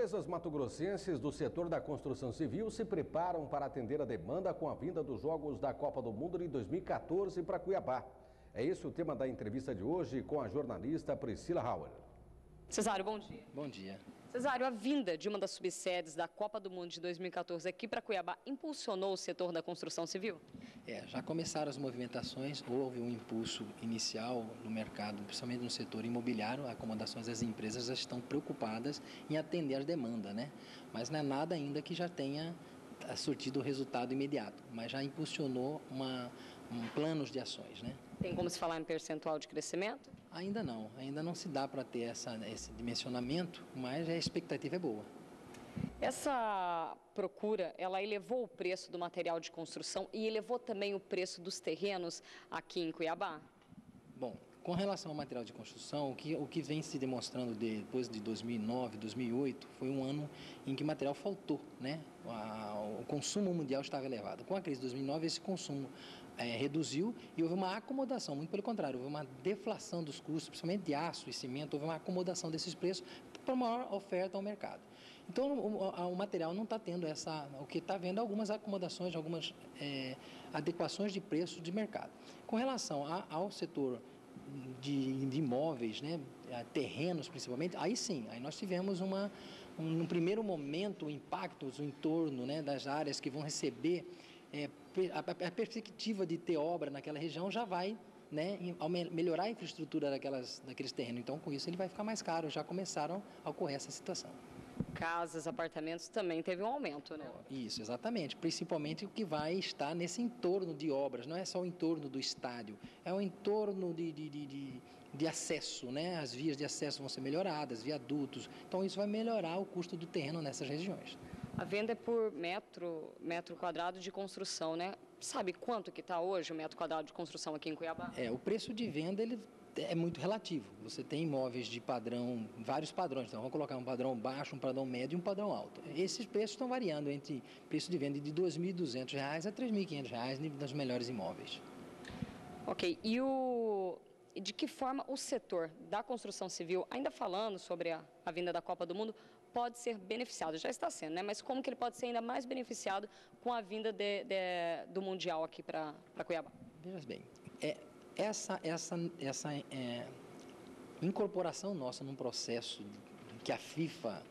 Empresas mato-grossenses do setor da construção civil se preparam para atender a demanda com a vinda dos Jogos da Copa do Mundo de 2014 para Cuiabá. É esse o tema da entrevista de hoje com a jornalista Priscila Hauer. Cesário, bom dia. Bom dia. Cesário, a vinda de uma das subsedes da Copa do Mundo de 2014 aqui para Cuiabá impulsionou o setor da construção civil? Já começaram as movimentações, houve um impulso inicial no mercado, principalmente no setor imobiliário, acomodações, as empresas já estão preocupadas em atender a demanda, né? Mas não é nada ainda que já tenha surtido o resultado imediato, mas já impulsionou planos de ações, né? Tem como se falar em percentual de crescimento? Ainda não se dá para ter esse dimensionamento, mas a expectativa é boa. Essa procura, ela elevou o preço do material de construção e elevou também o preço dos terrenos aqui em Cuiabá? Bom, com relação ao material de construção, o que vem se demonstrando depois de 2009, 2008, foi um ano em que material faltou, né? O consumo mundial estava elevado. Com a crise de 2009, esse consumo reduziu e houve uma acomodação, muito pelo contrário, houve uma deflação dos custos, principalmente de aço e cimento, houve uma acomodação desses preços para maior oferta ao mercado. Então, o material não está tendo o que está vendo algumas acomodações, algumas adequações de preços de mercado. Com relação ao setor de imóveis, né, terrenos principalmente, aí sim, aí nós tivemos num primeiro momento impactos no entorno, né, das áreas que vão receber, a perspectiva de ter obra naquela região já vai, né, melhorar a infraestrutura daqueles terrenos, então com isso ele vai ficar mais caro, já começaram a ocorrer essa situação. Casas, apartamentos também teve um aumento, né? Isso, exatamente. Principalmente o que vai estar nesse entorno de obras. Não é só o entorno do estádio, é o entorno de acesso, né? As vias de acesso vão ser melhoradas, viadutos. Então isso vai melhorar o custo do terreno nessas regiões. A venda é por metro quadrado de construção, né? Sabe quanto que está hoje o metro quadrado de construção aqui em Cuiabá? O preço de venda, ele é muito relativo. Você tem imóveis de padrão, vários padrões. Então, vamos colocar um padrão baixo, um padrão médio e um padrão alto. Esses preços estão variando entre preço de venda de R$ 2.200 a R$ 3.500 nos melhores imóveis. Ok. E de que forma o setor da construção civil, ainda falando sobre a vinda da Copa do Mundo, pode ser beneficiado? Já está sendo, né? Mas como que ele pode ser ainda mais beneficiado com a vinda do Mundial aqui para Cuiabá? Veja bem, essa incorporação nossa num processo que a FIFA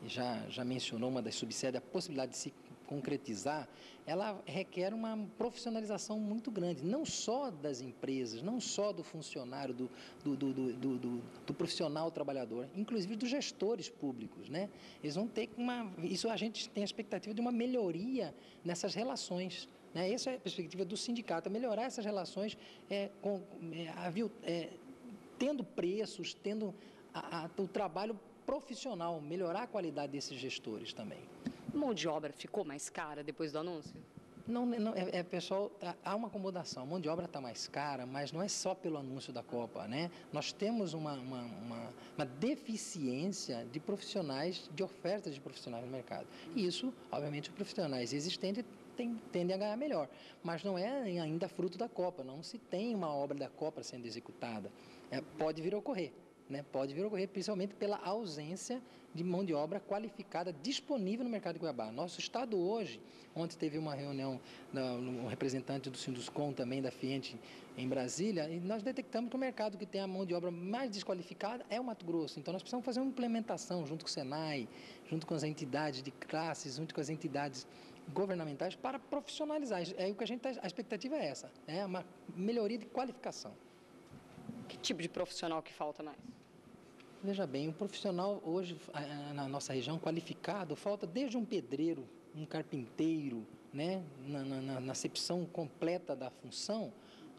já mencionou, uma das subsedes, a possibilidade de se concretizar, ela requer uma profissionalização muito grande, não só das empresas, não só do funcionário, do profissional trabalhador, inclusive dos gestores públicos, né? Eles vão ter isso a gente tem a expectativa de uma melhoria nessas relações, né? Essa é a perspectiva do sindicato, melhorar essas relações tendo preços, tendo o trabalho profissional, melhorar a qualidade desses gestores também. A mão de obra ficou mais cara depois do anúncio? Não, pessoal, há uma acomodação, a mão de obra está mais cara, mas não é só pelo anúncio da Copa, né? Nós temos uma deficiência de profissionais, de ofertas de profissionais no mercado. E isso, obviamente, os profissionais existentes tendem a ganhar melhor, mas não é ainda fruto da Copa, não se tem uma obra da Copa sendo executada. Pode vir a ocorrer. Né, pode vir a ocorrer, principalmente pela ausência de mão de obra qualificada disponível no mercado de Cuiabá. Nosso estado hoje, ontem teve uma reunião, um representante do Sinduscom também, da Fiente, em Brasília, e nós detectamos que o mercado que tem a mão de obra mais desqualificada é o Mato Grosso. Então nós precisamos fazer uma implementação junto com o Senai, junto com as entidades de classes, junto com as entidades governamentais para profissionalizar. A expectativa é essa, uma melhoria de qualificação. Que tipo de profissional que falta mais? Veja bem, o profissional hoje na nossa região qualificado falta desde um pedreiro, um carpinteiro, né, na acepção completa da função,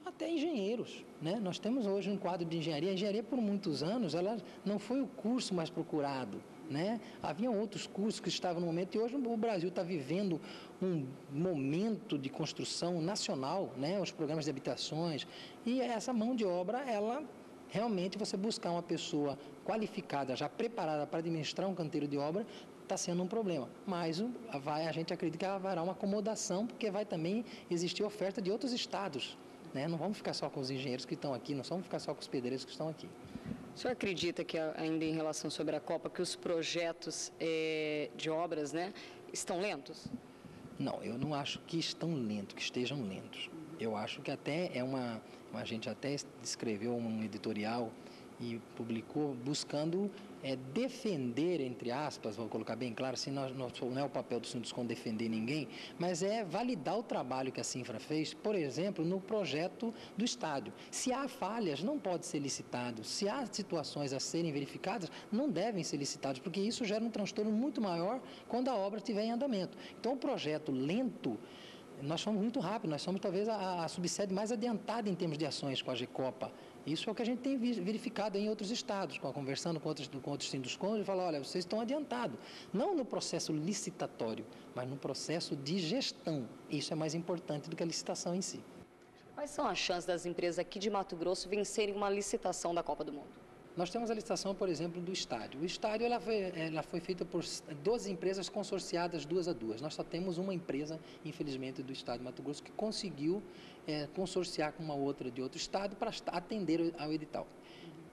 até engenheiros, né? Nós temos hoje um quadro de engenharia. A engenharia por muitos anos ela não foi o curso mais procurado, né? Haviam outros cursos que estavam no momento e hoje o Brasil está vivendo um momento de construção nacional, né? Os programas de habitações e essa mão de obra, ela realmente você buscar uma pessoa qualificada, já preparada para administrar um canteiro de obra, está sendo um problema. Mas a gente acredita que haverá uma acomodação porque vai também existir oferta de outros estados, né? Não vamos ficar só com os engenheiros que estão aqui, não vamos ficar só com os pedreiros que estão aqui. O senhor acredita que, ainda em relação sobre a Copa, que os projetos de obras, né, estão lentos? Não, eu não acho que estejam lentos. Eu acho que até a gente até escreveu um editorial e publicou buscando defender, entre aspas, vou colocar bem claro, assim, não é o papel do Sinduscom defender ninguém, mas é validar o trabalho que a Cinfra fez, por exemplo, no projeto do estádio. Se há falhas, não pode ser licitado. Se há situações a serem verificadas, não devem ser licitados, porque isso gera um transtorno muito maior quando a obra estiver em andamento. Então, o projeto lento, nós somos muito rápidos, nós somos talvez a subsede mais adiantada em termos de ações com a GECOPA. Isso é o que a gente tem verificado em outros estados, conversando com outros Sinduscom, e fala, olha, vocês estão adiantados, não no processo licitatório, mas no processo de gestão. Isso é mais importante do que a licitação em si. Quais são as chances das empresas aqui de Mato Grosso vencerem uma licitação da Copa do Mundo? Nós temos a licitação, por exemplo, do estádio. O estádio ela foi feita por 12 empresas consorciadas 2 a 2. Nós só temos uma empresa, infelizmente, do estado de Mato Grosso que conseguiu consorciar com uma outra de outro estado para atender ao edital.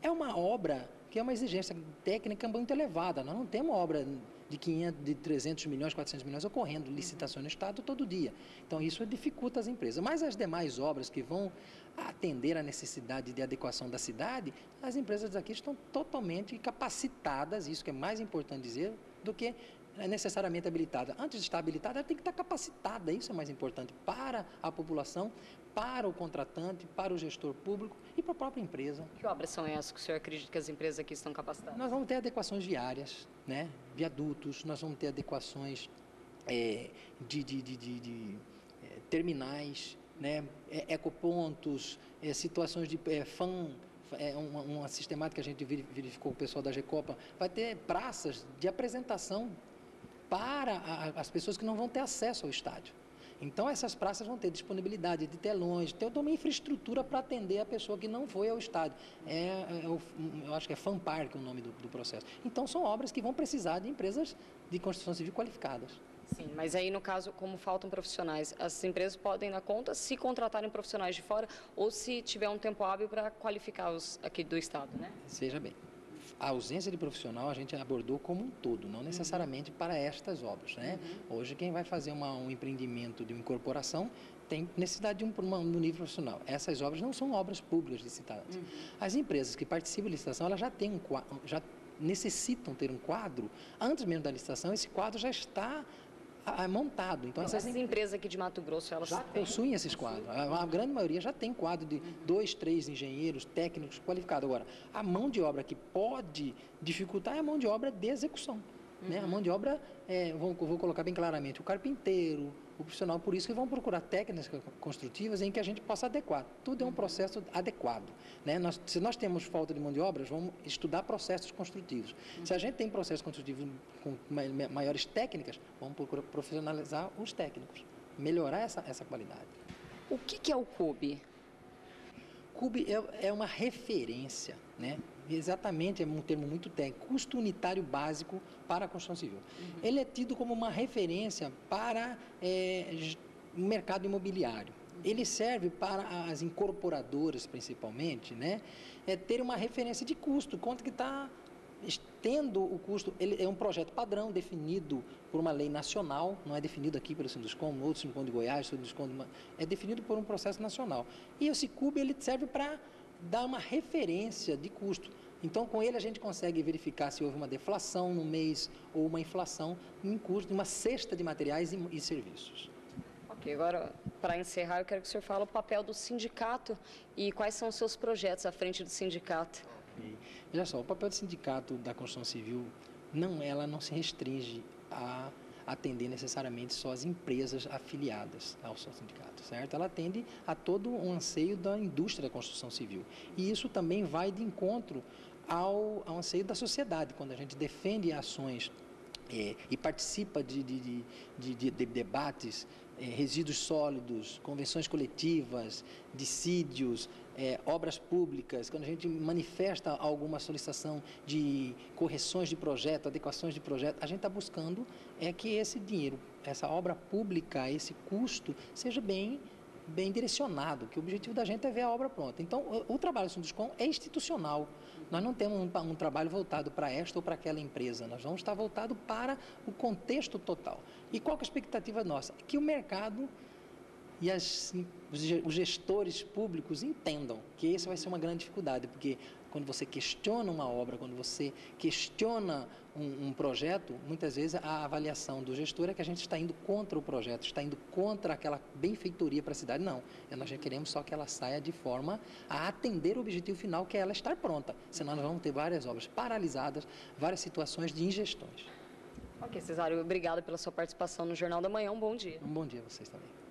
É uma obra que é uma exigência técnica muito elevada. Nós não temos obra de 300 milhões, 400 milhões ocorrendo, licitação no estado todo dia. Então, isso dificulta as empresas. Mas as demais obras que vão atender à necessidade de adequação da cidade, as empresas aqui estão totalmente capacitadas, isso que é mais importante dizer, do que necessariamente habilitada. Antes de estar habilitada, ela tem que estar capacitada, isso é mais importante para a população, para o contratante, para o gestor público e para a própria empresa. Que obras são essas que o senhor acredita que as empresas aqui estão capacitadas? Nós vamos ter adequações viárias, né? Viadutos, nós vamos ter adequações de terminais, né? Ecopontos, situações de uma sistemática que a gente verificou com o pessoal da GECOPA, vai ter praças de apresentação para as pessoas que não vão ter acesso ao estádio. Então, essas praças vão ter disponibilidade de telões, ter toda uma infraestrutura para atender a pessoa que não foi ao estádio. Eu acho que é FANPARC o nome do processo. Então, são obras que vão precisar de empresas de construção civil qualificadas. Sim, mas aí, no caso, como faltam profissionais, as empresas podem dar conta se contratarem profissionais de fora ou se tiver um tempo hábil para qualificar os aqui do estado, né? Seja bem. A ausência de profissional a gente abordou como um todo, não necessariamente para estas obras, né? Hoje, quem vai fazer um empreendimento de uma incorporação tem necessidade de um nível profissional. Essas obras não são obras públicas licitadas. As empresas que participam da licitação, elas já necessitam ter um quadro. Antes mesmo da licitação, esse quadro já está montado. Então, essas empresas aqui de Mato Grosso, elas já possuem esses quadros. A grande maioria já tem quadro de 2, 3 engenheiros técnicos qualificados. Agora, a mão de obra que pode dificultar é a mão de obra de execução. Né? A mão de obra, vou colocar bem claramente, o carpinteiro, o profissional, por isso que vão procurar técnicas construtivas em que a gente possa adequar. Tudo é um processo adequado. Né? Se nós temos falta de mão de obra, vamos estudar processos construtivos. Se a gente tem processos construtivos com maiores técnicas, vamos procurar profissionalizar os técnicos, melhorar essa qualidade. O que é o CUB? CUB é uma referência, né? Exatamente, é um termo muito técnico, custo unitário básico para a construção civil. Ele é tido como uma referência para o mercado imobiliário. Ele serve para as incorporadoras, principalmente, né? Ter uma referência de custo, quanto que está tendo o custo. Ele é um projeto padrão definido por uma lei nacional, não é definido aqui pelo Sinduscom, outro Sinduscom de Goiás, é definido por um processo nacional. E esse CUB, ele serve para dar uma referência de custo. Então, com ele, a gente consegue verificar se houve uma deflação no mês ou uma inflação em custo de uma cesta de materiais e serviços. Ok, agora, para encerrar, eu quero que o senhor fale o papel do sindicato e quais são os seus projetos à frente do sindicato. Okay. Veja só, o papel do sindicato da construção civil, ela não se restringe a atender necessariamente só as empresas afiliadas ao seu sindicato, certo? Ela atende a todo um anseio da indústria da construção civil. E isso também vai de encontro ao anseio da sociedade, quando a gente defende ações e participa de debates, resíduos sólidos, convenções coletivas, dissídios, obras públicas, quando a gente manifesta alguma solicitação de correções de projeto, adequações de projeto, a gente está buscando que esse dinheiro, essa obra pública, esse custo, seja bem bem direcionado, que o objetivo da gente é ver a obra pronta. Então, o trabalho do Sinduscom é institucional. Nós não temos um trabalho voltado para esta ou para aquela empresa. Nós vamos estar voltado para o contexto total. E qual que é a expectativa nossa? Que o mercado e os gestores públicos entendam que essa vai ser uma grande dificuldade, porque quando você questiona uma obra, quando você questiona um projeto, muitas vezes a avaliação do gestor é que a gente está indo contra o projeto, está indo contra aquela benfeitoria para a cidade. Não, nós já queremos só que ela saia de forma a atender o objetivo final, que é ela estar pronta, senão nós vamos ter várias obras paralisadas, várias situações de ingestões. Ok, Cesário, obrigada pela sua participação no Jornal da Manhã, um bom dia. Um bom dia a vocês também.